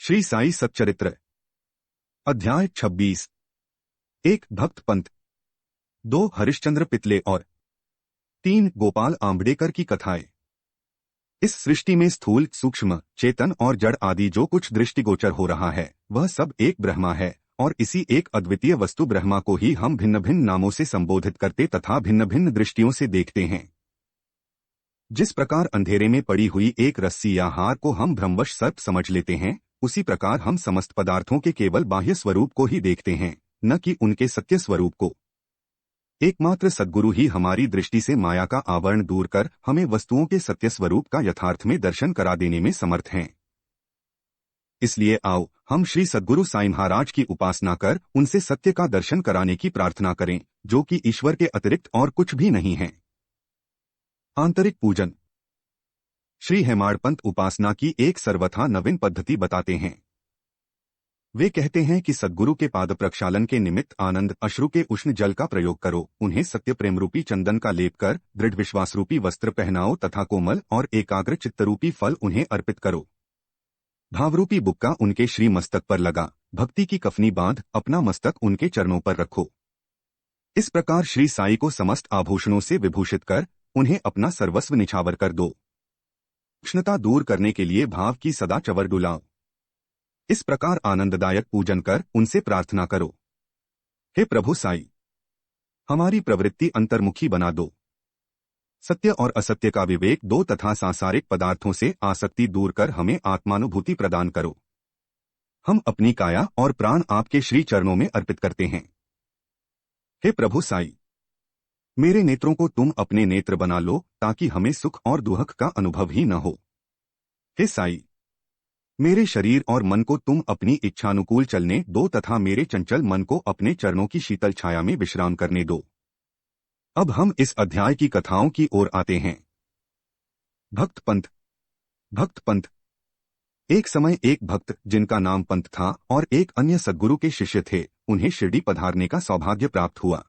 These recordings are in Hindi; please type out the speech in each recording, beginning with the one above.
श्री साई सच्चरित्र अध्याय 26। एक भक्त पंत, 2 हरिश्चंद्र पितले और 3 गोपाल आंबेडकर की कथाएं। इस सृष्टि में स्थूल, सूक्ष्म, चेतन और जड़ आदि जो कुछ दृष्टिगोचर हो रहा है वह सब एक ब्रह्मा है और इसी एक अद्वितीय वस्तु ब्रह्मा को ही हम भिन्न भिन्न नामों से संबोधित करते तथा भिन्न भिन्न दृष्टियों से देखते हैं। जिस प्रकार अंधेरे में पड़ी हुई एक रस्सी या हार को हम भ्रमवश सर्प समझ लेते हैं, उसी प्रकार हम समस्त पदार्थों के केवल बाह्य स्वरूप को ही देखते हैं, न कि उनके सत्य स्वरूप को। एकमात्र सद्गुरु ही हमारी दृष्टि से माया का आवरण दूर कर हमें वस्तुओं के सत्य स्वरूप का यथार्थ में दर्शन करा देने में समर्थ हैं। इसलिए आओ हम श्री सद्गुरु साईं महाराज की उपासना कर उनसे सत्य का दर्शन कराने की प्रार्थना करें, जो कि ईश्वर के अतिरिक्त और कुछ भी नहीं है। आंतरिक पूजन। श्री हेमाड़पंत उपासना की एक सर्वथा नवीन पद्धति बताते हैं। वे कहते हैं कि सद्गुरु के पाद प्रक्षालन के निमित्त आनंद अश्रु के उष्ण जल का प्रयोग करो, उन्हें सत्य प्रेम रूपी चंदन का लेप कर दृढ़ विश्वास रूपी वस्त्र पहनाओ तथा कोमल और एकाग्र चित्तरूपी फल उन्हें अर्पित करो। भावरूपी बुक्का उनके श्री मस्तक पर लगा, भक्ति की कफनी बांध अपना मस्तक उनके चरणों पर रखो। इस प्रकार श्री साई को समस्त आभूषणों से विभूषित कर उन्हें अपना सर्वस्व निछावर कर दो। उष्णता दूर करने के लिए भाव की सदा चवर डुलाओ। इस प्रकार आनंददायक पूजन कर उनसे प्रार्थना करो, हे प्रभु साई, हमारी प्रवृत्ति अंतर्मुखी बना दो, सत्य और असत्य का विवेक दो तथा सांसारिक पदार्थों से आसक्ति दूर कर हमें आत्मानुभूति प्रदान करो। हम अपनी काया और प्राण आपके श्री चरणों में अर्पित करते हैं। हे प्रभु साई, मेरे नेत्रों को तुम अपने नेत्र बना लो ताकि हमें सुख और दुख का अनुभव ही न हो। हे साई, मेरे शरीर और मन को तुम अपनी इच्छानुकूल चलने दो तथा मेरे चंचल मन को अपने चरणों की शीतल छाया में विश्राम करने दो। अब हम इस अध्याय की कथाओं की ओर आते हैं। भक्त पंत। भक्त पंत। एक समय एक भक्त जिनका नाम पंत था और एक अन्य सद्गुरु के शिष्य थे, उन्हें शिरडी पधारने का सौभाग्य प्राप्त हुआ।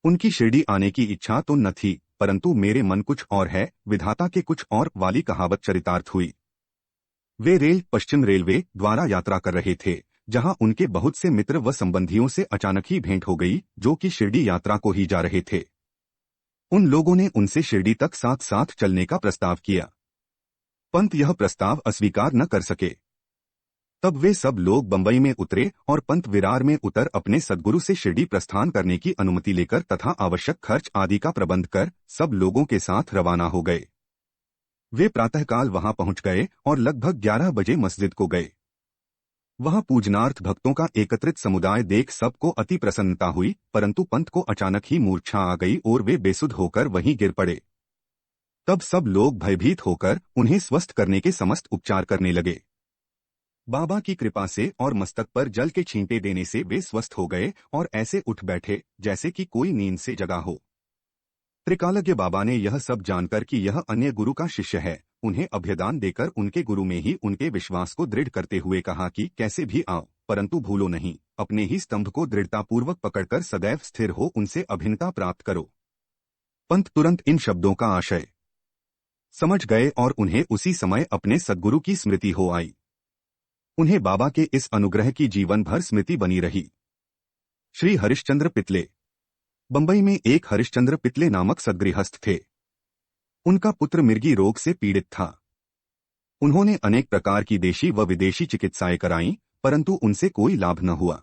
उनकी शिरडी आने की इच्छा तो न थी, परंतु मेरे मन कुछ और है, विधाता के कुछ और वाली कहावत चरितार्थ हुई। वे पश्चिम रेलवे द्वारा यात्रा कर रहे थे, जहां उनके बहुत से मित्र व संबंधियों से अचानक ही भेंट हो गई, जो कि शिरडी यात्रा को ही जा रहे थे। उन लोगों ने उनसे शिरडी तक साथ साथ चलने का प्रस्ताव किया। पंत यह प्रस्ताव अस्वीकार न कर सके। तब वे सब लोग बंबई में उतरे और पंत विरार में उतर अपने सद्गुरु से शिरडी प्रस्थान करने की अनुमति लेकर तथा आवश्यक खर्च आदि का प्रबंध कर सब लोगों के साथ रवाना हो गए। वे प्रातःकाल वहां पहुंच गए और लगभग 11 बजे मस्जिद को गए। वहां पूजनार्थ भक्तों का एकत्रित समुदाय देख सबको अति प्रसन्नता हुई, परंतु पंत को अचानक ही मूर्छा आ गई और वे बेसुध होकर वहीं गिर पड़े। तब सब लोग भयभीत होकर उन्हें स्वस्थ करने के समस्त उपचार करने लगे। बाबा की कृपा से और मस्तक पर जल के छींटे देने से वे स्वस्थ हो गए और ऐसे उठ बैठे जैसे कि कोई नींद से जगा हो। त्रिकालज्ञ बाबा ने यह सब जानकर कि यह अन्य गुरु का शिष्य है, उन्हें अभ्यदान देकर उनके गुरु में ही उनके विश्वास को दृढ़ करते हुए कहा कि कैसे भी आओ, परंतु भूलो नहीं, अपने ही स्तंभ को दृढ़तापूर्वक पकड़कर सदैव स्थिर हो उनसे अभिन्नता प्राप्त करो। पंत तुरंत इन शब्दों का आशय समझ गए और उन्हें उसी समय अपने सद्गुरु की स्मृति हो आई। उन्हें बाबा के इस अनुग्रह की जीवन भर स्मृति बनी रही। श्री हरिश्चंद्र पितले। बंबई में एक हरिश्चंद्र पितले नामक सद्गृहस्थ थे। उनका पुत्र मिर्गी रोग से पीड़ित था। उन्होंने अनेक प्रकार की देशी व विदेशी चिकित्साएं कराईं, परंतु उनसे कोई लाभ न हुआ।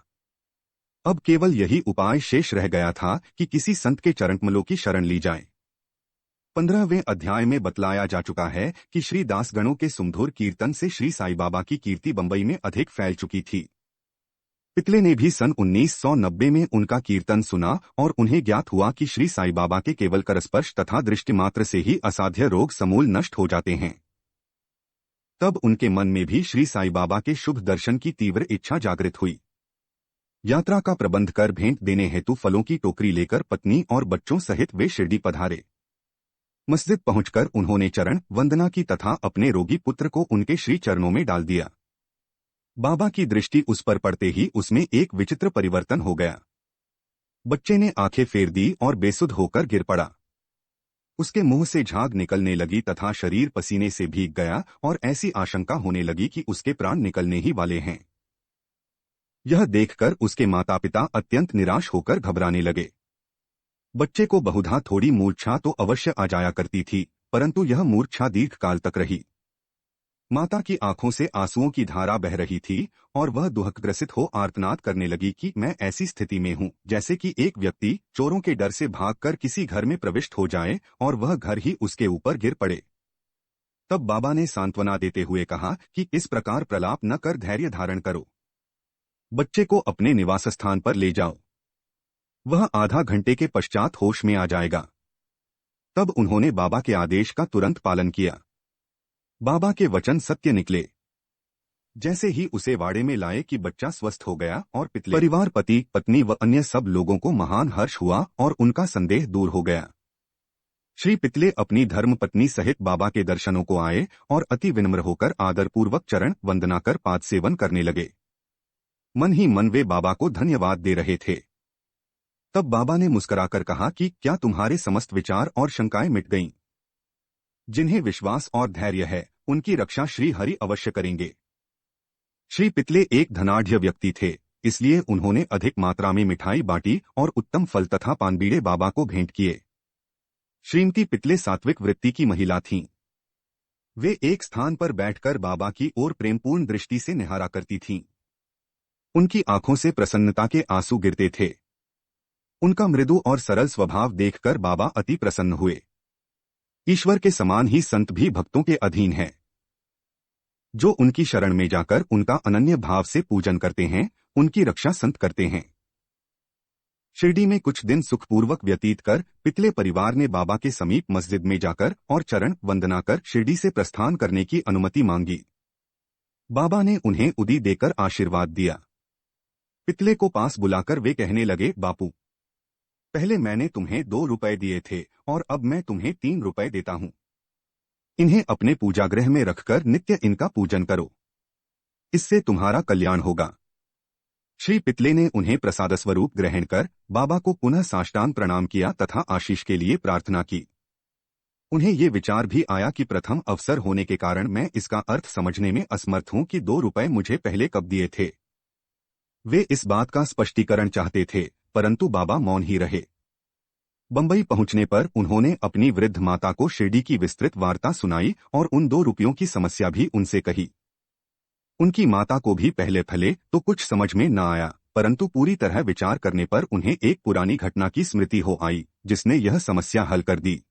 अब केवल यही उपाय शेष रह गया था कि किसी संत के चरणकमलों की शरण ली जाए। 15वें अध्याय में बतलाया जा चुका है कि श्री दासगणों के सुमधुर कीर्तन से श्री साई बाबा की कीर्ति बंबई में अधिक फैल चुकी थी। पितले ने भी सन 1990 में उनका कीर्तन सुना और उन्हें ज्ञात हुआ कि श्री साई बाबा के केवल करस्पर्श तथा दृष्टि मात्र से ही असाध्य रोग समूल नष्ट हो जाते हैं। तब उनके मन में भी श्री साई बाबा के शुभ दर्शन की तीव्र इच्छा जागृत हुई। यात्रा का प्रबंध कर भेंट देने हेतु फलों की टोकरी लेकर पत्नी और बच्चों सहित वे शिरडी पधारे। मस्जिद पहुंचकर उन्होंने चरण वंदना की तथा अपने रोगी पुत्र को उनके श्री चरणों में डाल दिया। बाबा की दृष्टि उस पर पड़ते ही उसमें एक विचित्र परिवर्तन हो गया। बच्चे ने आंखें फेर दी और बेसुध होकर गिर पड़ा। उसके मुंह से झाग निकलने लगी तथा शरीर पसीने से भीग गया और ऐसी आशंका होने लगी कि उसके प्राण निकलने ही वाले हैं। यह देखकर उसके माता पिता अत्यंत निराश होकर घबराने लगे। बच्चे को बहुधा थोड़ी मूर्छा तो अवश्य आ जाया करती थी, परंतु यह मूर्छा दीर्घकाल तक रही। माता की आंखों से आंसुओं की धारा बह रही थी और वह दुखग्रसित हो आर्तनाद करने लगी कि मैं ऐसी स्थिति में हूँ जैसे कि एक व्यक्ति चोरों के डर से भागकर किसी घर में प्रविष्ट हो जाए और वह घर ही उसके ऊपर गिर पड़े। तब बाबा ने सांत्वना देते हुए कहा कि इस प्रकार प्रलाप न कर धैर्य धारण करो। बच्चे को अपने निवास स्थान पर ले जाओ, वह आधा घंटे के पश्चात होश में आ जाएगा। तब उन्होंने बाबा के आदेश का तुरंत पालन किया। बाबा के वचन सत्य निकले। जैसे ही उसे वाड़े में लाए कि बच्चा स्वस्थ हो गया और पितले परिवार, पति पत्नी व अन्य सब लोगों को महान हर्ष हुआ और उनका संदेह दूर हो गया। श्री पितले अपनी धर्म पत्नी सहित बाबा के दर्शनों को आए और अति विनम्र होकर आदरपूर्वक चरण वंदना कर पाद सेवन करने लगे। मन ही मन वे बाबा को धन्यवाद दे रहे थे। तब बाबा ने मुस्कुराकर कहा कि क्या तुम्हारे समस्त विचार और शंकाएं मिट गईं? जिन्हें विश्वास और धैर्य है उनकी रक्षा श्री हरि अवश्य करेंगे। श्री पितले एक धनाढ्य व्यक्ति थे, इसलिए उन्होंने अधिक मात्रा में मिठाई बांटी और उत्तम फल तथा पानबीड़े बाबा को भेंट किए। श्रीमती पितले सात्विक वृत्ति की महिला थीं। वे एक स्थान पर बैठकर बाबा की ओर प्रेमपूर्ण दृष्टि से निहारा करती थीं। उनकी आंखों से प्रसन्नता के आंसू गिरते थे। उनका मृदु और सरल स्वभाव देखकर बाबा अति प्रसन्न हुए। ईश्वर के समान ही संत भी भक्तों के अधीन हैं। जो उनकी शरण में जाकर उनका अनन्य भाव से पूजन करते हैं, उनकी रक्षा संत करते हैं। शिरडी में कुछ दिन सुखपूर्वक व्यतीत कर पितले परिवार ने बाबा के समीप मस्जिद में जाकर और चरण वंदना कर शिरडी से प्रस्थान करने की अनुमति मांगी। बाबा ने उन्हें उदी देकर आशीर्वाद दिया। पितले को पास बुलाकर वे कहने लगे, बापू, पहले मैंने तुम्हें 2 रुपए दिए थे और अब मैं तुम्हें 3 रुपए देता हूं। इन्हें अपने पूजागृह में रखकर नित्य इनका पूजन करो, इससे तुम्हारा कल्याण होगा। श्री पितले ने उन्हें प्रसाद स्वरूप ग्रहण कर बाबा को पुनः साष्टांग प्रणाम किया तथा आशीष के लिए प्रार्थना की। उन्हें ये विचार भी आया कि प्रथम अवसर होने के कारण मैं इसका अर्थ समझने में असमर्थ हूं कि 2 रुपए मुझे पहले कब दिए थे। वे इस बात का स्पष्टीकरण चाहते थे, परंतु बाबा मौन ही रहे। बंबई पहुंचने पर उन्होंने अपनी वृद्ध माता को शिरडी की विस्तृत वार्ता सुनाई और उन 2 रुपयों की समस्या भी उनसे कही। उनकी माता को भी पहले फले तो कुछ समझ में न आया, परंतु पूरी तरह विचार करने पर उन्हें एक पुरानी घटना की स्मृति हो आई, जिसने यह समस्या हल कर दी।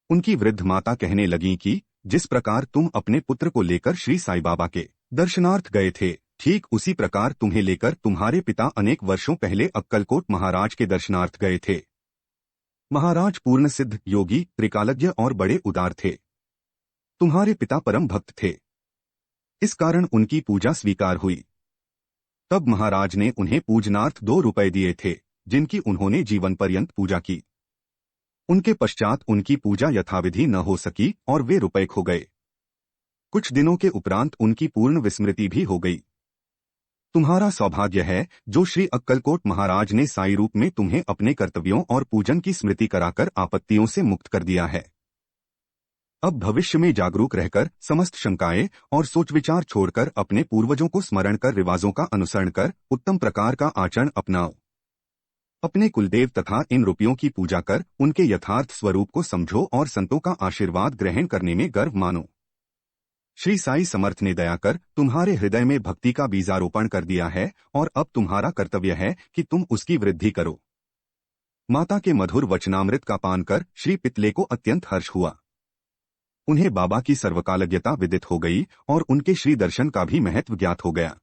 उनकी वृद्ध माता कहने लगीं कि जिस प्रकार तुम अपने पुत्र को लेकर श्री साईं बाबा के दर्शनार्थ गए थे, ठीक उसी प्रकार तुम्हें लेकर तुम्हारे पिता अनेक वर्षों पहले अक्कलकोट महाराज के दर्शनार्थ गए थे। महाराज पूर्ण सिद्ध, योगी, त्रिकालज्ञ और बड़े उदार थे। तुम्हारे पिता परम भक्त थे, इस कारण उनकी पूजा स्वीकार हुई। तब महाराज ने उन्हें पूजनार्थ 2 रुपए दिए थे, जिनकी उन्होंने जीवन पर्यंत पूजा की। उनके पश्चात उनकी पूजा यथाविधि न हो सकी और वे रुपए खो गए। कुछ दिनों के उपरांत उनकी पूर्ण विस्मृति भी हो गई। तुम्हारा सौभाग्य है जो श्री अक्कलकोट महाराज ने साई रूप में तुम्हें अपने कर्तव्यों और पूजन की स्मृति कराकर आपत्तियों से मुक्त कर दिया है। अब भविष्य में जागरूक रहकर समस्त शंकाएं और सोच विचार छोड़कर अपने पूर्वजों को स्मरण कर रिवाजों का अनुसरण कर उत्तम प्रकार का आचरण अपनाओ। अपने कुलदेव तथा इन रुपयों की पूजा कर उनके यथार्थ स्वरूप को समझो और संतों का आशीर्वाद ग्रहण करने में गर्व मानो। श्री साई समर्थ ने दया कर तुम्हारे हृदय में भक्ति का बीजारोपण कर दिया है और अब तुम्हारा कर्तव्य है कि तुम उसकी वृद्धि करो। माता के मधुर वचनामृत का पान कर श्री पितले को अत्यंत हर्ष हुआ। उन्हें बाबा की सर्वकालज्ञता विदित हो गई और उनके श्री दर्शन का भी महत्व ज्ञात हो गया।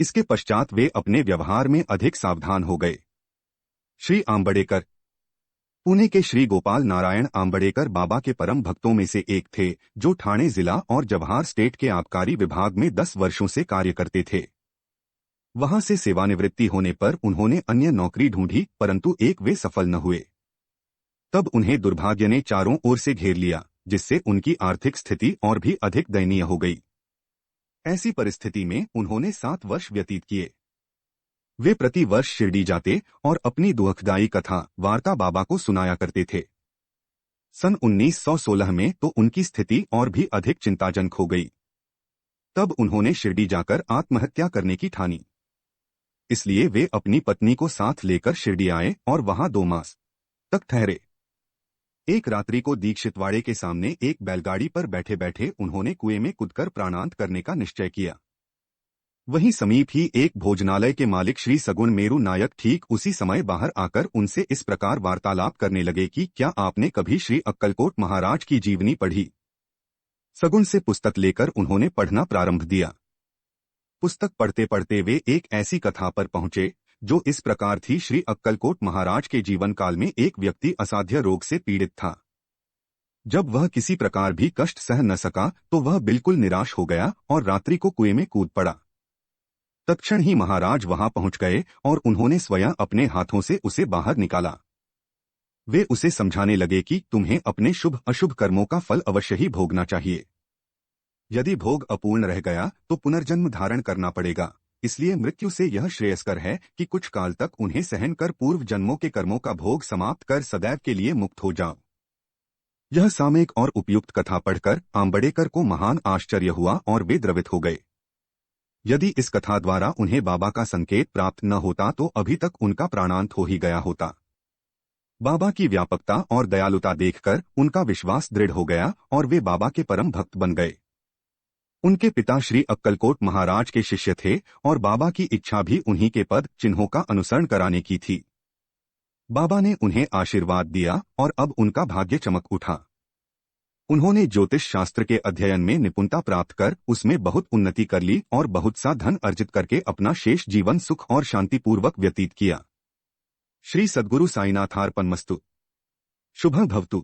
इसके पश्चात वे अपने व्यवहार में अधिक सावधान हो गए। श्री आंबेडकर पुणे के श्री गोपाल नारायण आंबेडकर बाबा के परम भक्तों में से एक थे, जो ठाणे जिला और जवाहर स्टेट के आबकारी विभाग में 10 वर्षों से कार्य करते थे। वहां से सेवानिवृत्ति होने पर उन्होंने अन्य नौकरी ढूंढी, परंतु एक वे सफल न हुए। तब उन्हें दुर्भाग्य ने चारों ओर से घेर लिया, जिससे उनकी आर्थिक स्थिति और भी अधिक दयनीय हो गई। ऐसी परिस्थिति में उन्होंने 7 वर्ष व्यतीत किए। वे प्रति वर्ष शिरडी जाते और अपनी दुखदायी कथा वार्ता बाबा को सुनाया करते थे। सन 1916 में तो उनकी स्थिति और भी अधिक चिंताजनक हो गई। तब उन्होंने शिरडी जाकर आत्महत्या करने की ठानी। इसलिए वे अपनी पत्नी को साथ लेकर शिरडी आए और वहां 2 मास तक ठहरे। एक रात्रि को दीक्षितवाड़े के सामने एक बैलगाड़ी पर बैठे बैठे उन्होंने कुएं में कूदकर प्राणांत करने का निश्चय किया। वहीं समीप ही एक भोजनालय के मालिक श्री सगुण मेरू नायक ठीक उसी समय बाहर आकर उनसे इस प्रकार वार्तालाप करने लगे कि क्या आपने कभी श्री अक्कलकोट महाराज की जीवनी पढ़ी? सगुण से पुस्तक लेकर उन्होंने पढ़ना प्रारंभ दिया। पुस्तक पढ़ते पढ़ते वे एक ऐसी कथा पर पहुंचे जो इस प्रकार थी। श्री अक्कलकोट महाराज के जीवन काल में एक व्यक्ति असाध्य रोग से पीड़ित था। जब वह किसी प्रकार भी कष्ट सह न सका तो वह बिल्कुल निराश हो गया और रात्रि को कुएं में कूद पड़ा। तत्क्षण ही महाराज वहां पहुंच गए और उन्होंने स्वयं अपने हाथों से उसे बाहर निकाला। वे उसे समझाने लगे कि तुम्हें अपने शुभ अशुभ कर्मों का फल अवश्य ही भोगना चाहिए। यदि भोग अपूर्ण रह गया तो पुनर्जन्म धारण करना पड़ेगा। इसलिए मृत्यु से यह श्रेयस्कर है कि कुछ काल तक उन्हें सहन कर पूर्व जन्मों के कर्मों का भोग समाप्त कर सदैव के लिए मुक्त हो जाओ। यह सामयिक और उपयुक्त कथा पढ़कर आंबेडकर को महान आश्चर्य हुआ और वे द्रवित हो गए। यदि इस कथा द्वारा उन्हें बाबा का संकेत प्राप्त न होता तो अभी तक उनका प्राणांत हो ही गया होता। बाबा की व्यापकता और दयालुता देखकर उनका विश्वास दृढ़ हो गया और वे बाबा के परम भक्त बन गए। उनके पिता श्री अक्कलकोट महाराज के शिष्य थे और बाबा की इच्छा भी उन्हीं के पद चिन्हों का अनुसरण कराने की थी। बाबा ने उन्हें आशीर्वाद दिया और अब उनका भाग्य चमक उठा। उन्होंने ज्योतिष शास्त्र के अध्ययन में निपुणता प्राप्त कर उसमें बहुत उन्नति कर ली और बहुत सा धन अर्जित करके अपना शेष जीवन सुख और शांतिपूर्वक व्यतीत किया। श्री सद्गुरु साईनाथार्पणमस्तु। शुभं भवतु।